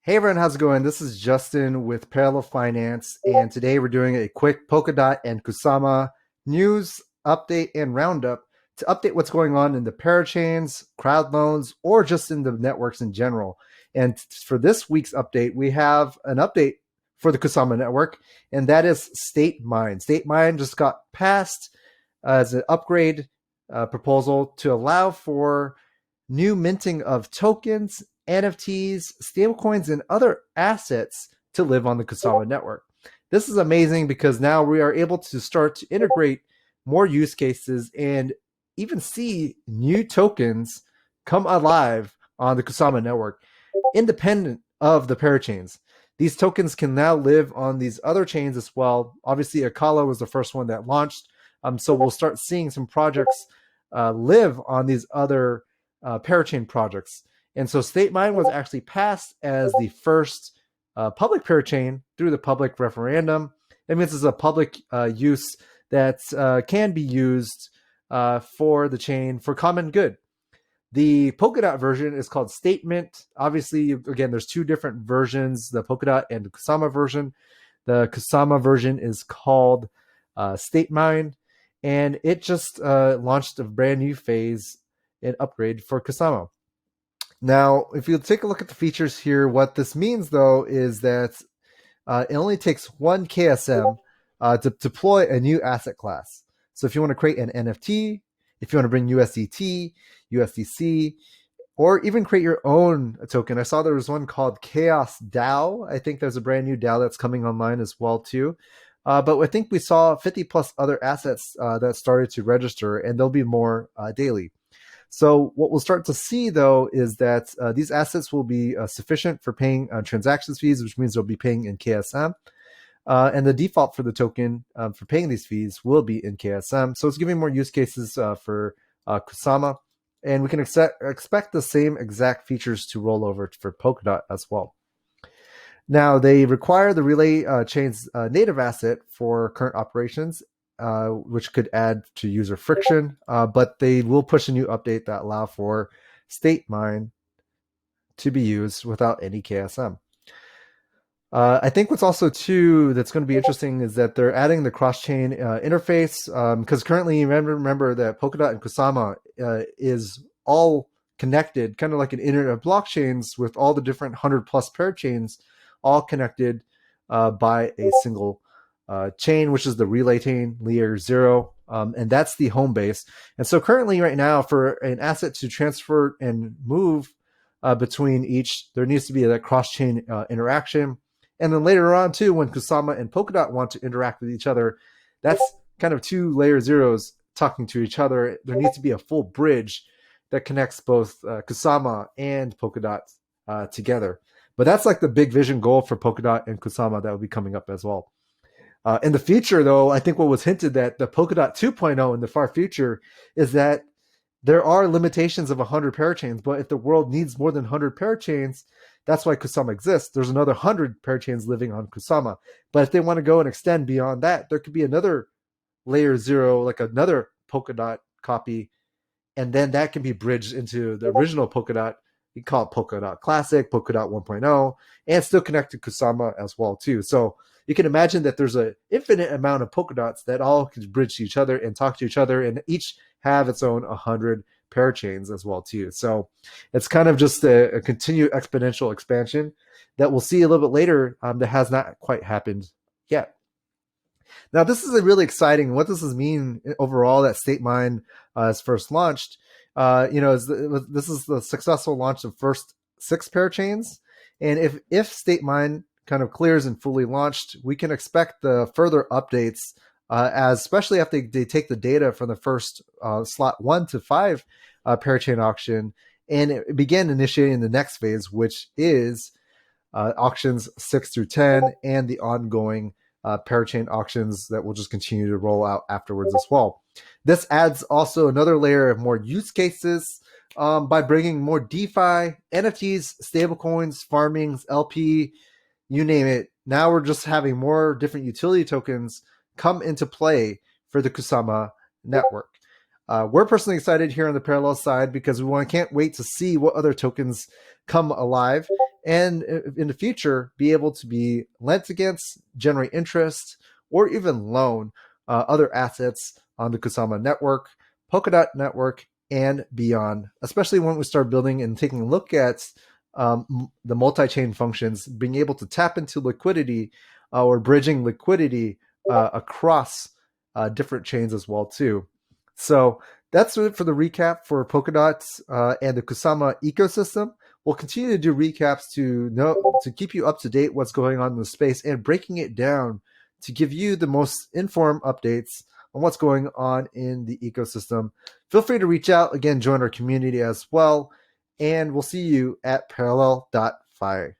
Hey everyone, how's it going? This is Justin with Parallel Finance, and today we're doing a quick Polkadot and Kusama news update and roundup to update what's going on in the parachains, crowd loans, or just in the networks in general. And for this week's update, we have an update for the Kusama network, and that is Statemine. Statemine just got passed as an upgrade proposal to allow for new minting of tokens, NFTs, stablecoins, and other assets to live on the Kusama network. This is amazing because now we are able to start to integrate more use cases and even see new tokens come alive on the Kusama network, independent of the parachains. These tokens can now live on these other chains as well. Obviously, Akala was the first one that launched. So we'll start seeing some projects live on these other parachain projects. And so Statemine was actually passed as the first public parachain through the public referendum. That means it's a public use that can be used for the chain for common good. The Polkadot version is called Statement. Obviously, again, there's two different versions, the Polkadot and the Kusama version. The Kusama version is called Statemine, and it just launched a brand new phase and upgrade for Kusama. Now, if you take a look at the features here, what this means, though, is that it only takes one KSM to deploy a new asset class. So if you want to create an NFT, if you want to bring USDT, USDC, or even create your own token. I saw there was one called Chaos DAO. I think there's a brand new DAO that's coming online as well, too. But I think we saw 50 plus other assets that started to register, and there'll be more daily. So what we'll start to see, though, is that these assets will be sufficient for paying transactions fees, which means they'll be paying in KSM. And the default for the token for paying these fees will be in KSM. So it's giving more use cases for Kusama. And we can expect the same exact features to roll over for Polkadot as well. Now, they require the Relay chain's native asset for current operations, which could add to user friction, but they will push a new update that allow for Statemine to be used without any KSM. I think what's also too that's going to be interesting is that they're adding the cross-chain interface, because currently remember that Polkadot and Kusama is all connected, kind of like an internet of blockchains with all the different 100 plus parachains all connected by a single chain, which is the Relay chain, layer 0, and that's the home base. And so currently right now, for an asset to transfer and move between each, there needs to be that cross-chain interaction. And then later on too, when Kusama and Polkadot want to interact with each other, that's kind of two layer zeros talking to each other. There needs to be a full bridge that connects both Kusama and Polkadot together. But that's like the big vision goal for Polkadot and Kusama that will be coming up as well. In the future, though, I think what was hinted that the Polkadot 2.0 in the far future is that there are limitations of 100 parachains, but if the world needs more than 100 parachains, that's why Kusama exists. There's another 100 parachains living on Kusama. But if they want to go and extend beyond that, there could be another layer 0, like another Polkadot copy, and then that can be bridged into the original Polkadot. You call it Polkadot Classic, Polkadot 1.0, and still connect to Kusama as well, too. So you can imagine that there's an infinite amount of Polkadots that all can bridge to each other and talk to each other, and each have its own 100 parachains as well, too. So it's kind of just a continued exponential expansion that we'll see a little bit later that has not quite happened yet. Now, this is really exciting. What does this mean overall that Statemine is first launched? This is the successful launch of first 6 parachains. And if Statemine kind of clears and fully launched, we can expect the further updates, especially after they take the data from the first slot 1 to 5 parachain auction and begin initiating the next phase, which is auctions 6 through 10 and the ongoing parachain auctions that will just continue to roll out afterwards as well. This adds also another layer of more use cases by bringing more DeFi, NFTs, stablecoins, farmings, LP, you name it. Now we're just having more different utility tokens come into play for the Kusama network. We're personally excited here on the Parallel side because we can't wait to see what other tokens come alive. and in the future be able to be lent against, generate interest, or even loan other assets on the Kusama network, Polkadot network, and beyond, especially when we start building and taking a look at the multi-chain functions, being able to tap into liquidity or bridging liquidity across different chains as well too. So that's it for the recap for Polkadot and the Kusama ecosystem. We'll continue to do recaps to keep you up to date what's going on in the space and breaking it down to give you the most informed updates on what's going on in the ecosystem. Feel free to reach out. Again, join our community as well. And we'll see you at parallel.fi.